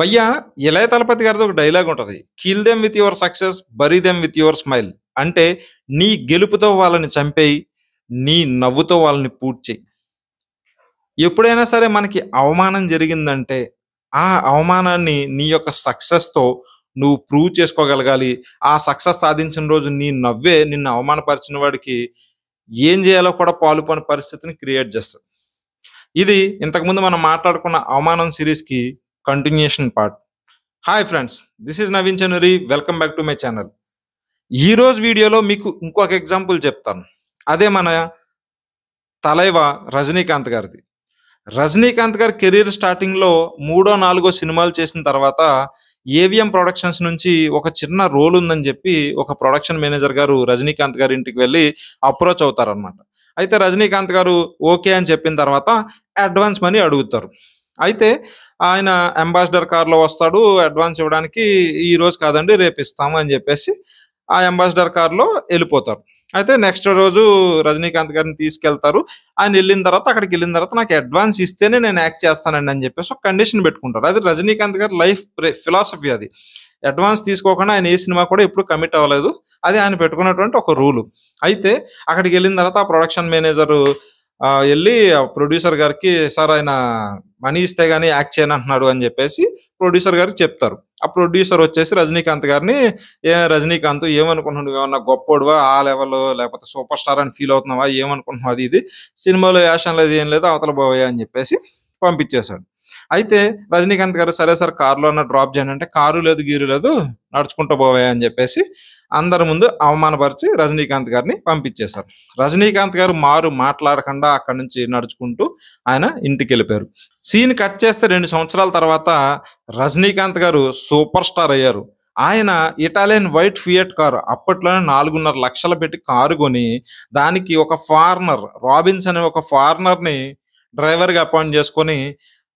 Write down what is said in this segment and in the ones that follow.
భయ్యా ఇళయ తలపతి గారిది ఒక డైలాగ్ ఉంటది. Kill them with your success, bury them with your smile. అంటే నీ గెలుపుతో వాళ్ళని చంపేయి, నీ నవ్వుతో వాళ్ళని పూడ్చేయి. ఎప్పుడైనా సరే మనకి అవమానం జరిగిందంటే, ఆ అవమానాన్ని నీ యొక్క సక్సెస్‌తో నువ్వు ప్రూవ్ చేసుకోగలగాలి. ఆ సక్సెస్ సాధించిన రోజు నీ నవ్వే నిన్ను అవమానపరిచిన వాడికి ఏం జేయాలో కూడా పాలుపోని పరిస్థితిని క్రియేట్ చేస్తది. ఇది ఇంతకుముందు మనం మాట్లాడుకున్న అవమానం సీరీస్‌కి continuation part. Hi friends, this is Naveen Chanuri. Welcome back to my channel. ఈరోజు వీడియోలో మీకు ఇంకొక ఎగ్జాంపుల్ చెప్తాను. అదే మన తలైవ రజనీకాంత్ గారిది. రజనీకాంత్ గారి కెరీర్ స్టార్టింగ్‌లో మూడో, నాలుగో సినిమాలు చేసిన తర్వాత ఏవిఎం ప్రొడక్షన్స్ నుంచి ఒక చిన్న రోల్ ఉందని చెప్పి ఒక ప్రొడక్షన్ మేనేజర్ గారు రజనీకాంత్ గారి ఇంటికి వెళ్ళి అప్రోచ్ అవుతారనమాట. అయితే రజనీకాంత్ గారు ఓకే అని చెప్పిన తర్వాత అడ్వాన్స్ మనీ అడుగుతారు. అయితే ఆయన అంబాసిడర్ కార్‌లో వస్తాడు. అడ్వాన్స్ ఇవ్వడానికి ఈ రోజు కాదండి రేపు ఇస్తాము అని చెప్పేసి ఆ అంబాసిడర్ కార్‌లో ఎళ్ళిపోతారు. అయితే నెక్స్ట్ రోజు రజనీకాంత్ గారిని తీసుకెళ్తారు. ఆయన వెళ్ళిన తర్వాత అక్కడికి వెళ్ళిన తర్వాత నాకు అడ్వాన్స్ ఇస్తేనే నేను యాక్ట్ చేస్తానండి అని చెప్పేసి ఒక కండిషన్ పెట్టుకుంటారు. అది రజనీకాంత్ గారి లైఫ్ ఫిలాసఫీ అది. అడ్వాన్స్ తీసుకోకుండా ఆయన ఏ సినిమా కూడా ఎప్పుడు కమిట్ అవ్వలేదు. అది ఆయన పెట్టుకున్నటువంటి ఒక రూలు. అయితే అక్కడికి వెళ్ళిన తర్వాత ఆ ప్రొడక్షన్ మేనేజరు వెళ్ళి ప్రొడ్యూసర్ గారికి సార్ ఆయన మనీ ఇస్తే గానీ యాక్ట్ చేయనంటున్నాడు అని చెప్పేసి ప్రొడ్యూసర్ గారికి చెప్తారు. ఆ ప్రొడ్యూసర్ వచ్చేసి రజనీకాంత్ గారిని రజనీకాంత్ ఏమనుకుంటున్నావు, నువ్వేమన్నా గొప్పోడువా ఆ లెవెల్, లేకపోతే సూపర్ స్టార్ అని ఫీల్ అవుతున్నావా, ఏమనుకుంటున్నావు, అది ఇది సినిమాలో యాక్షన్ లేదు ఏం లేదు అవతల పోయా అని చెప్పేసి పంపించేశాడు. అయితే రజనీకాంత్ గారు సరే సార్ కారులో అన్న డ్రాప్ చేయండి అంటే కారు లేదు గీరు లేదు నడుచుకుంటూ పోయా అని చెప్పేసి అందరి ముందు అవమానపరిచి రజనీకాంత్ గారిని పంపించేశారు. రజనీకాంత్ గారు మాట్లాడకుండా అక్కడి నుంచి నడుచుకుంటూ ఆయన ఇంటికి వెళ్ళిపోయారు. సీన్ కట్ చేస్తే 2 సంవత్సరాల తర్వాత రజనీకాంత్ గారు సూపర్ స్టార్ అయ్యారు. ఆయన ఇటాలియన్ వైట్ ఫియట్ కారు అప్పట్లోనే 4.5 లక్షలు పెట్టి కారు కొని దానికి ఒక ఫారినర్ రాబిన్స్ అనే ఒక ఫారినర్ని డ్రైవర్గా అపాయింట్ చేసుకొని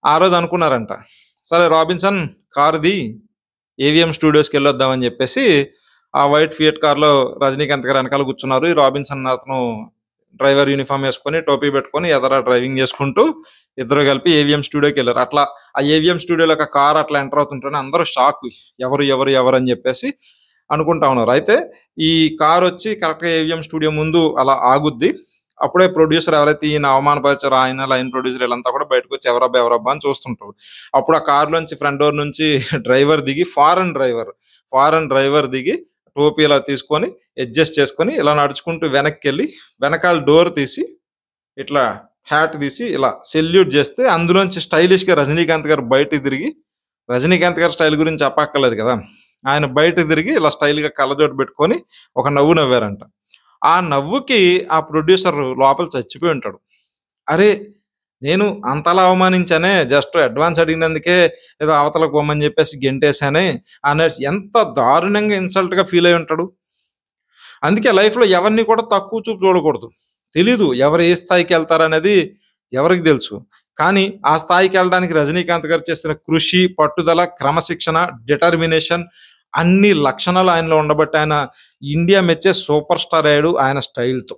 ఆ రోజు అనుకున్నారంట, సరే రాబిన్సన్ కారుది ఏవిఎం స్టూడియోస్కి వెళ్ళొద్దామని చెప్పేసి ఆ వైట్ ఫియట్ కార్లో రజనీకాంత్ గారు వెనకాల కూర్చున్నారు. ఈ రాబిన్సన్ అతను డ్రైవర్ యూనిఫామ్ వేసుకొని టోపీ పెట్టుకొని ఎదర డ్రైవింగ్ చేసుకుంటూ ఇద్దరు కలిపి ఏవిఎం స్టూడియోకి వెళ్ళారు. అట్లా ఆ ఏవిఎం స్టూడియోలో ఒక కార్ అట్లా ఎంటర్ అవుతుంటేనే అందరూ షాక్, ఎవరు ఎవరు ఎవరు అని చెప్పేసి అనుకుంటా ఉన్నారు. అయితే ఈ కార్ వచ్చి కరెక్ట్గా ఏవిఎం స్టూడియో ముందు అలా ఆగుద్ది. అప్పుడే ప్రొడ్యూసర్ ఎవరైతే ఈయన అవమానపరిచారో ఆయన లైన్ ప్రొడ్యూసర్ వీళ్ళంతా కూడా బయటకు వచ్చి ఎవరబ్బా అని చూస్తుంటారు. అప్పుడు ఆ కార్లోంచి ఫ్రంట్ డోర్ నుంచి డ్రైవర్ దిగి ఫారెన్ డ్రైవర్ దిగి టోపీ ఇలా తీసుకొని అడ్జస్ట్ చేసుకొని ఇలా నడుచుకుంటూ వెనక్కి వెళ్ళి వెనకాల డోర్ తీసి ఇట్లా హ్యాట్ తీసి ఇలా సెల్యూట్ చేస్తే అందులోంచి స్టైలిష్గా రజనీకాంత్ గారు బయటకు తిరిగి, రజనీకాంత్ గారి స్టైల్ గురించి చెప్పక్కర్లేదు కదా, ఆయన బయటకు తిరిగి ఇలా స్టైల్గా కళ్ళజోడు పెట్టుకొని ఒక నవ్వు నవ్వారంట. ఆ నవ్వుకి ఆ ప్రొడ్యూసర్ లోపల చచ్చిపోయి ఉంటాడు. అరే నేను అంతలా అవమానించానే, జస్ట్ అడ్వాన్స్ అడిగినందుకే ఏదో అవతలకు పోమని చెప్పేసి గెంటేశానే అనేసి ఎంత దారుణంగా ఇన్సల్ట్గా ఫీల్ అయి ఉంటాడు. అందుకే లైఫ్లో ఎవరిని కూడా తక్కువ చూపు చూడకూడదు. తెలీదు ఎవరు ఏ స్థాయికి వెళ్తారనేది ఎవరికి తెలుసు. కానీ ఆ స్థాయికి వెళ్ళడానికి రజనీకాంత్ గారు చేసిన కృషి, పట్టుదల, క్రమశిక్షణ, డిటర్మినేషన్ అన్ని లక్షణాలు ఆయనలో ఉండబట్టి ఆయన ఇండియా మెచ్చే సూపర్ స్టార్ అయ్యాడు ఆయన స్టైల్తో.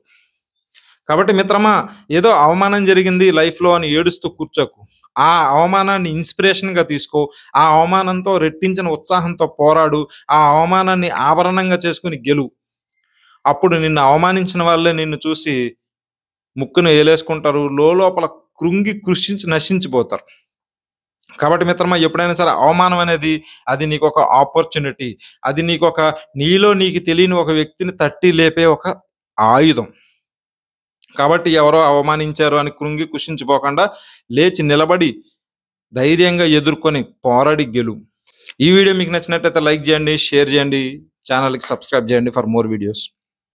కాబట్టి మిత్రమా, ఏదో అవమానం జరిగింది లైఫ్లో అని ఏడుస్తూ కూర్చోకు. ఆ అవమానాన్ని ఇన్స్పిరేషన్గా తీసుకో. ఆ అవమానంతో రెట్టించిన ఉత్సాహంతో పోరాడు. ఆ అవమానాన్ని ఆభరణంగా చేసుకుని గెలువు. అప్పుడు నిన్ను అవమానించిన వాళ్ళే నిన్ను చూసి ముక్కును ఏలేసుకుంటారు, లోపల కృంగి కృషించి నశించిపోతారు. కాబట్టి మిత్రమా, ఎప్పుడైనా సరే అవమానం అనేది అది నీకు ఒక ఆపర్చునిటీ, అది నీలో నీకు తెలియని ఒక వ్యక్తిని తట్టి లేపే ఒక ఆయుధం. కాబట్టి ఎవరో అవమానించారు అని కృంగి కుషించిపోకుండా లేచి నిలబడి ధైర్యంగా ఎదుర్కొని పోరాడి గెలువు. ఈ వీడియో మీకు నచ్చినట్లయితే లైక్ చేయండి, షేర్ చేయండి, ఛానల్కి సబ్స్క్రైబ్ చేయండి ఫర్ మోర్ వీడియోస్.